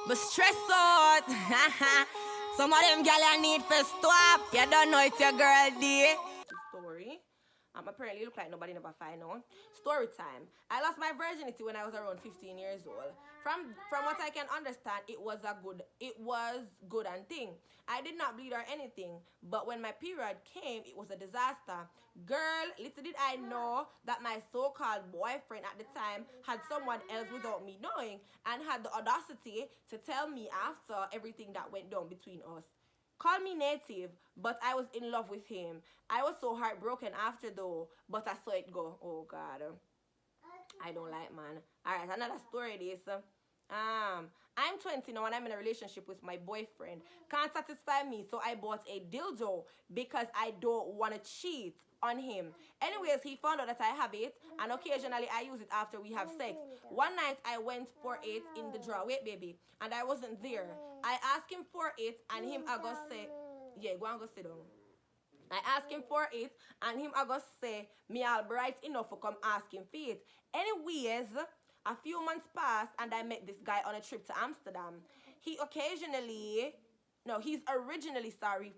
But stress out. Some of them gal I need for stop. You don't know it's your girl D. Story. Apparently look like nobody never find out. Story time. I lost my virginity when I was around 15 years old. From what I can understand, it was good and thing. I did not bleed or anything, but when my period came, it was a disaster. Girl, little did I know that my so-called boyfriend at the time had someone else without me knowing, and had the audacity to tell me after everything that went down between us. Call me native, but I was in love with him. I was so heartbroken after though, but I saw it go. Oh God, I don't like man. Alright, another story this. I'm 20 now and I'm in a relationship with my boyfriend. Can't satisfy me, so I bought a dildo because I don't want to cheat on him. Anyways, he found out that I have it, and occasionally I use it after we have sex. One night I went for it in the drawer. Wait, baby. And I wasn't there. I asked him for it, and him I go say, yeah, go and go sit down. I asked him for it, and him I go say, me all bright enough for come ask him for it. Anyways, a few months passed, and I met this guy on a trip to Amsterdam. He's originally,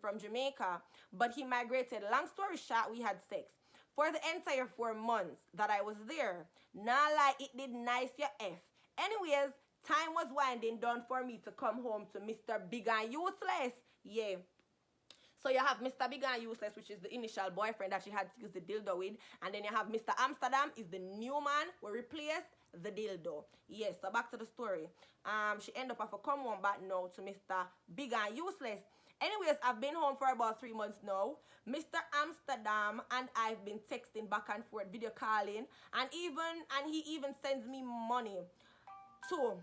from Jamaica, but he migrated. Long story short, we had sex. For the entire 4 months that I was there. Not like it did nice your F. Anyways, time was winding down for me to come home to Mr. Big and Useless. Yeah. So you have Mr. Big and Useless, which is the initial boyfriend that she had to use the dildo with. And then you have Mr. Amsterdam, is the new man who replaced the dildo. Yes, so back to the story. She ended up having to come home back now to Mr. Big and Useless. Anyways, I've been home for about 3 months now. Mr. Amsterdam and I've been texting back and forth, video calling, and he even sends me money too.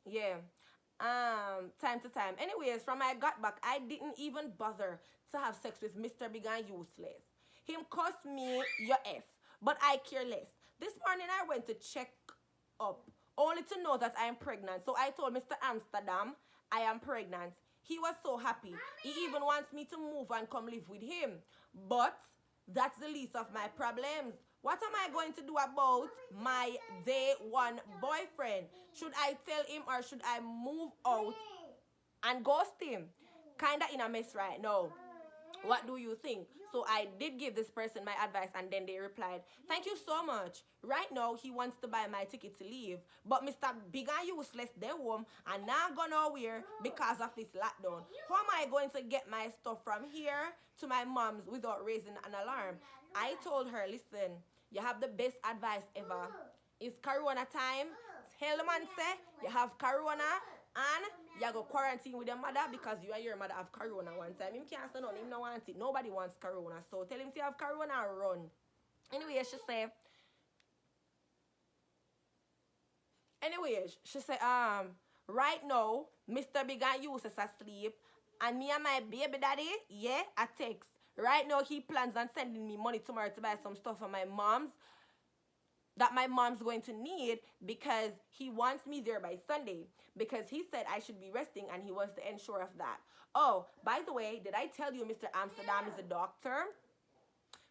Yeah. Time to time. Anyways, from I got back, I didn't even bother to have sex with Mr. Big and Useless. Him cost me your F, but I care less. This morning I went to check up, only to know that I am pregnant. So I told Mr. Amsterdam I am pregnant. He was so happy. He even wants me to move and come live with him. But that's the least of my problems. What am I going to do about my day one boyfriend? Should I tell him or should I move out and ghost him? Kinda in a mess right now. What do you think? So I did give this person my advice, and then they replied, thank you so much. Right now, he wants to buy my ticket to leave. But Mr. Big and Useless, they're home and not go nowhere because of this lockdown. How am I going to get my stuff from here to my mom's without raising an alarm? I told her, listen, you have the best advice ever. It's Corona time. Tell the man say you have Corona and you go quarantine with your mother because you and your mother have Corona one time. Him can't say nothing, him no want it. Nobody wants Corona. So tell him to have Corona and run. Anyway, she say, right now, Mr. Big and Useless asleep, and me and my baby daddy, yeah, I text. Right now, he plans on sending me money tomorrow to buy some stuff for my mom's that my mom's going to need because he wants me there by Sunday because he said I should be resting and he wants to ensure of that. Oh, by the way, did I tell you Mr. Amsterdam is a doctor?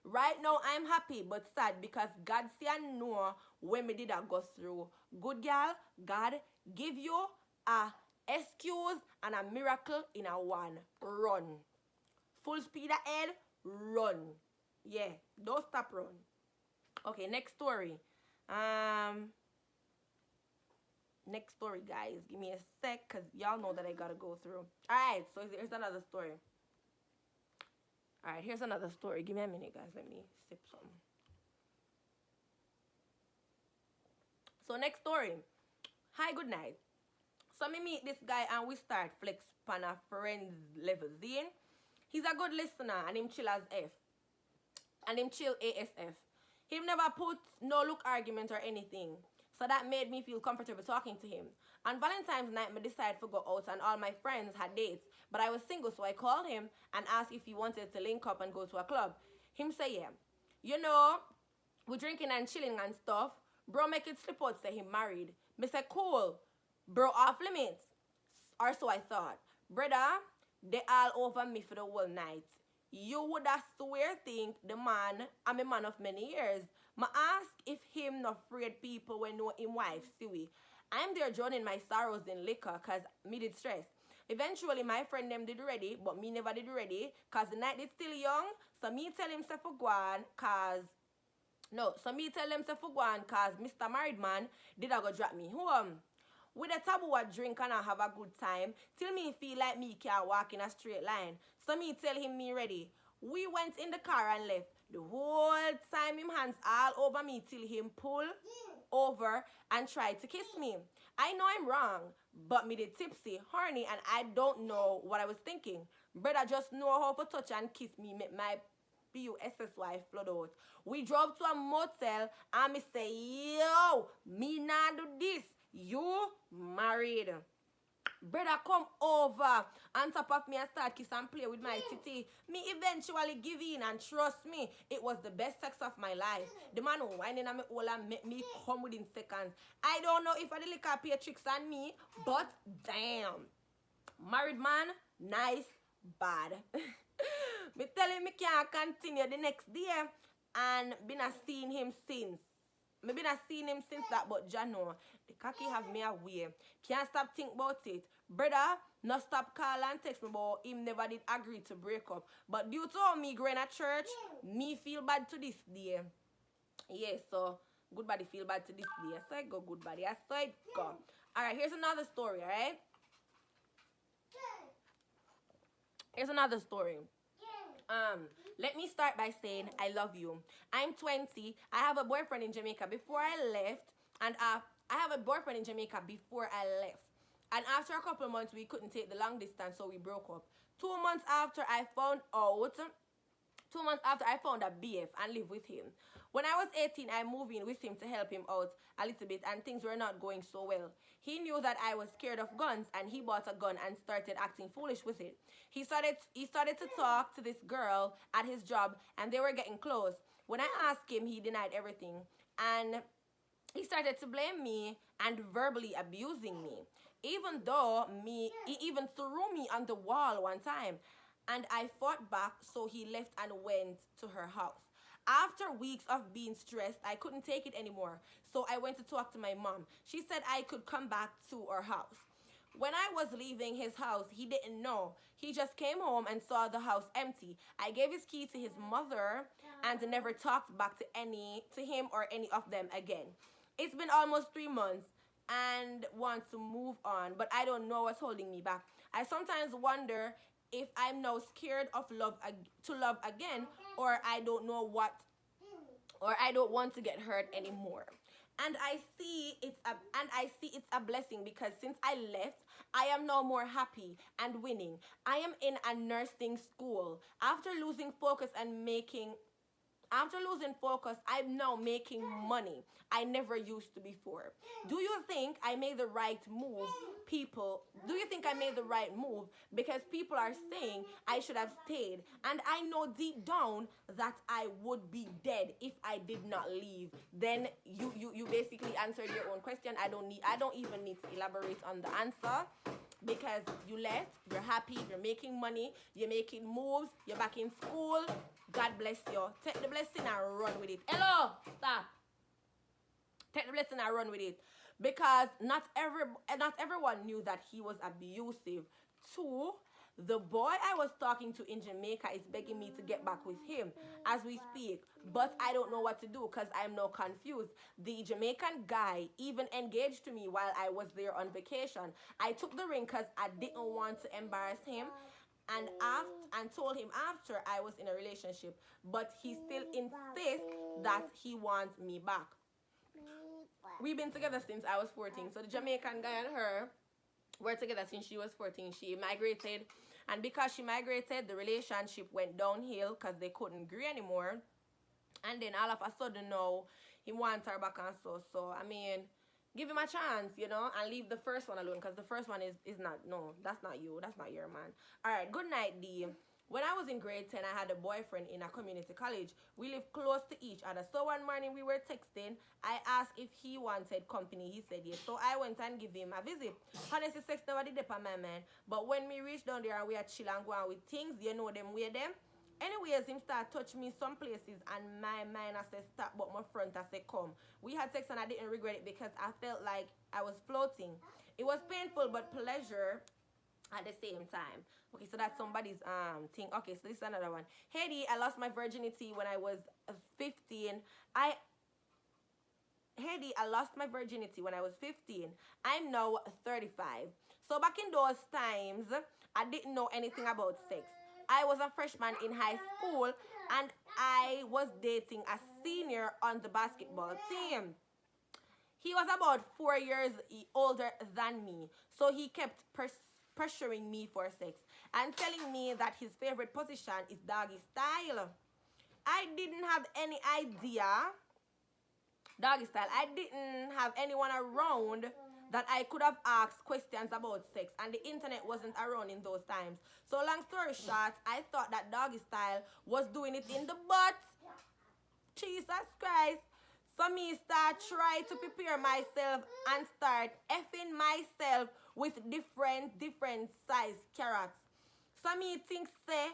Right now, I'm happy but sad because God see and know when me did I go through. Good girl, God give you a excuse and a miracle in a one. Run. Full speed ahead, run. Yeah, don't stop run. Okay, next story. Next story, guys. Give me a sec, because y'all know that I gotta go through. Alright, so here's another story. Alright, here's another story. Give me a minute, guys. Let me sip some. So, next story. Hi, good night. So, me meet this guy and we start flex pan a friends level. Zine. He's a good listener and him chill as F. And him chill ASF. He never put no look argument or anything. So that made me feel comfortable talking to him. On Valentine's night, I decided to go out and all my friends had dates. But I was single, so I called him and asked if he wanted to link up and go to a club. Him say, yeah. You know, we drinking and chilling and stuff. Bro make it slip out say he married. Me say, cool. Bro off limits. Or so I thought. Brother, they all over me for the whole night. You would have swear think the man, I'm a man of many years. Ma ask if him not afraid people when know him wife, see we. I'm there drowning my sorrows in liquor cause me did stress. Eventually my friend them did ready, but me never did ready cause the night is still young. So me tell him say for go on cause no, so me tell them say for go on cause Mr. Married Man did I go drop me home. With a taboo a drink and I have a good time till me feel like me can't walk in a straight line. So me tell him me ready. We went in the car and left. The whole time him hands all over me till him pull over and tried to kiss me. I know I'm wrong, but me did tipsy, horny, and I don't know what I was thinking. Brother just know how to touch and kiss me, make my PUSSY flood out. We drove to a motel and me say, yo, me not do this. You married. Brother come over on top of me and start kiss and play with my titty. Me eventually give in and trust me, it was the best sex of my life. The man whining on me all and make me come within seconds. I don't know if I the liquor play tricks on me, but damn. Married man, nice, bad. Me tell him me can't continue the next day and been a seeing him since. Me been a seeing him since that, but Jano, the cocky have me away. Can't stop think about it. Brother, not stop call and text me about him never did agree to break up. But due to how me growing at church, me feel bad to this day. Yeah, so good body feel bad to this day. So I go good body. I saw it go. Alright, here's another story, alright? Here's another story. Let me start by saying I love you. I'm 20. I have a boyfriend in Jamaica before I left, and I have a boyfriend in Jamaica before I left. And after a couple of months, we couldn't take the long distance, so we broke up. 2 months after I found a BF and lived with him. When I was 18, I moved in with him to help him out a little bit, and things were not going so well. He knew that I was scared of guns, and he bought a gun and started acting foolish with it. He started to talk to this girl at his job, and they were getting close. When I asked him, he denied everything, and he started to blame me and verbally abusing me. Even though he even threw me on the wall one time, and I fought back, so he left and went to her house. After weeks of being stressed, I couldn't take it anymore, so I went to talk to my mom. She said I could come back to our house. When I was leaving his house, he didn't know. He just came home and saw the house empty. I gave his key to his mother and never talked back to him or any of them again. It's been almost 3 months and want to move on, but I don't know what's holding me back. I sometimes wonder if I'm now scared of love again, or I don't want to get hurt anymore. And I see it's a blessing because since I left, I am now more happy and winning. I am in a nursing school. After losing focus, I'm now making money I never used to before. Do you think I made the right move? Do you think I made the right move? Because people are saying I should have stayed, and I know deep down that I would be dead if I did not leave. Then you basically answered your own question. I don't even need to elaborate on the answer. Because you left, you're happy, you're making money, you're making moves, you're back in school. God bless you. Take the blessing and run with it. Hello, stop. Take the blessing and run with it. Because not everyone knew that he was abusive. 2, the boy I was talking to in Jamaica is begging me to get back with him as we speak. But I don't know what to do because I'm now confused. The Jamaican guy even engaged to me while I was there on vacation. I took the ring because I didn't want to embarrass him and told him after I was in a relationship. But he still insists that he wants me back. We've been together since I was 14. So the Jamaican guy and her were together since she was 14. She migrated, and because she migrated, the relationship went downhill because they couldn't agree anymore. And then all of a sudden now he wants her back and so I mean, give him a chance, you know, and leave the first one alone, because the first one is not, no, that's not you, that's not your man. All right, good night, D. When I was in grade 10, I had a boyfriend in a community college. We lived close to each other. So one morning we were texting. I asked if he wanted company. He said yes. So I went and gave him a visit. Honestly, sex never did on my mind. But when we reached down there and we are chill and go on with things, you know them way them. Anyways, him start touch me some places and my mind I said stop, but my front I said come. We had sex and I didn't regret it because I felt like I was floating. It was painful but pleasure at the same time. Okay, so that's somebody's thing. Okay, so this is another one. Haiti, I lost my virginity when I was 15. I lost my virginity when I was 15. I'm now 35. So back in those times, I didn't know anything about sex. I was a freshman in high school and I was dating a senior on the basketball team. He was about 4 years older than me, so he kept pressuring me for sex and telling me that his favorite position is doggy style. I didn't have any idea. Doggy style. I didn't have anyone around that I could have asked questions about sex, and the internet wasn't around in those times. So long story short, I thought that doggy style was doing it in the butt. Jesus Christ. So me start try to prepare myself and start effing myself with different size carrots. So me think say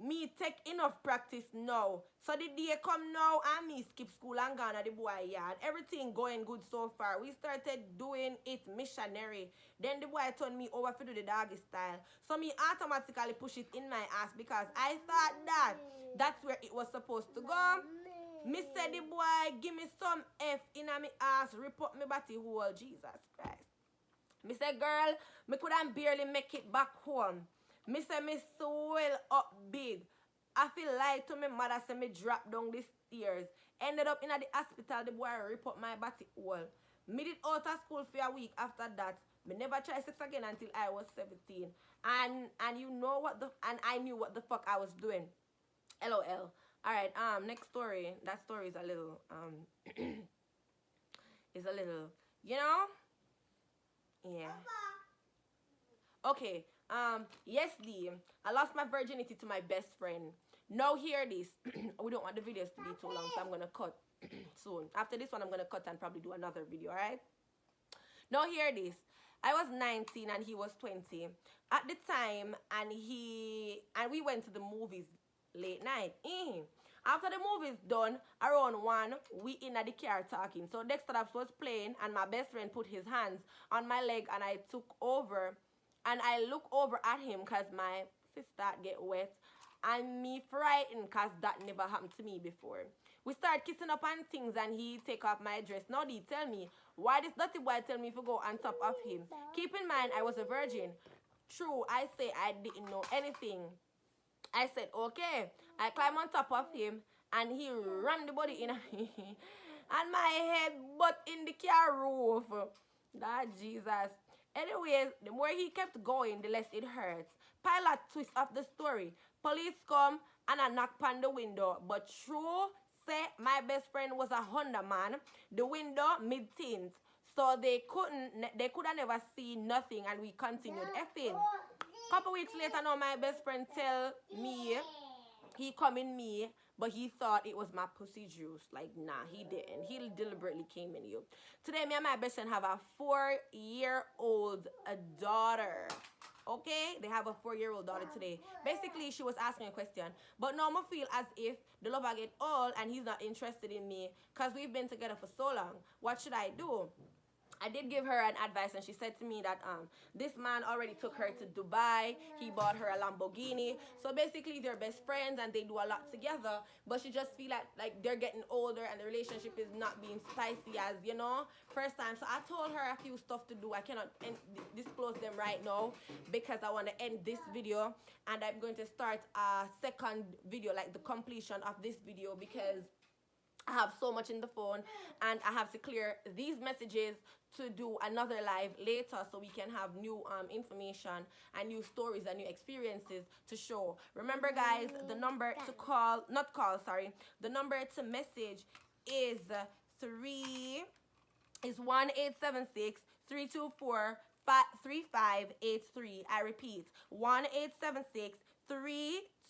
me take enough practice now. So the day come now and me skip school and gone at the boy yard. Everything going good so far. We started doing it missionary. Then the boy turned me over to do the doggy style. So me automatically push it in my ass because I thought that that's where it was supposed to go. Me said the boy give me some F in my ass, rip up my body hole. Jesus Christ. Me say girl, me couldn't barely make it back home. Me say me swell up big. I feel like to my mother say me drop down the stairs. Ended up in the hospital, the boy rip up my body hole. Me did out of school for a week after that. Me never tried sex again until I was 17. And you know what and I knew what the fuck I was doing. LOL. Alright, next story. That story is a little is a little, you know? Yeah. Okay. Yes, D. I lost my virginity to my best friend. Now hear this. We don't want the videos to be too long, so I'm gonna cut soon. After this one, I'm gonna cut and probably do another video, alright? Now hear this. I was 19 and he was 20 at the time, and we went to the movies late night. After the movie's done, around 1, we in the car talking. So Dexter was playing and my best friend put his hands on my leg and I took over. And I look over at him because my sister get wet. And me frightened because that never happened to me before. We start kissing up and things and he take off my dress. Now he tell me, why this dirty boy tell me to go on top of him? Keep in mind, I was a virgin. True, I say I didn't know anything. I said, okay. I climb on top of him and he ran the body in me. And my head butt in the car roof. That Jesus. Anyways, the more he kept going, the less it hurts. Pilot twist of the story. Police come and I knock on the window. But true, say my best friend was a Honda man. The window mid-tint. So they could have never seen nothing and we continued effing. Couple weeks later now my best friend tell me he come in me, but he thought it was my pussy juice. Like, nah, he didn't. He deliberately came in you. Today, me and my best friend have a 4-year-old daughter. Okay? They have a 4-year-old daughter today. Basically, she was asking a question. But now I feel as if the lover get old and he's not interested in me because we've been together for so long. What should I do? I did give her an advice and she said to me that this man already took her to Dubai. He bought her a Lamborghini. So basically they're best friends and they do a lot together. But she just feel like they're getting older and the relationship is not being spicy as, you know, first time. So I told her a few stuff to do. I cannot disclose them right now because I want to end this video. And I'm going to start a second video, like the completion of this video, because I have so much in the phone and I have to clear these messages to do another live later so we can have new information and new stories and new experiences to show. Remember guys, the number to call, not call, sorry, the number to message is 1-876-324-3583. I repeat, 1-876-324-3583.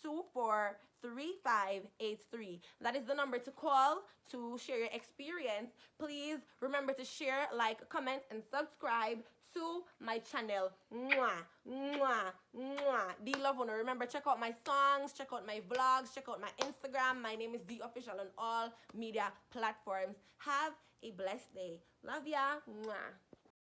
2243583. That is the number to call to share your experience. Please remember to share, like, comment, and subscribe to my channel. Mwah, mwah, mwah. The love one. Remember, check out my songs, check out my vlogs, check out my Instagram. My name is The Official on all media platforms. Have a blessed day. Love ya. Mwah.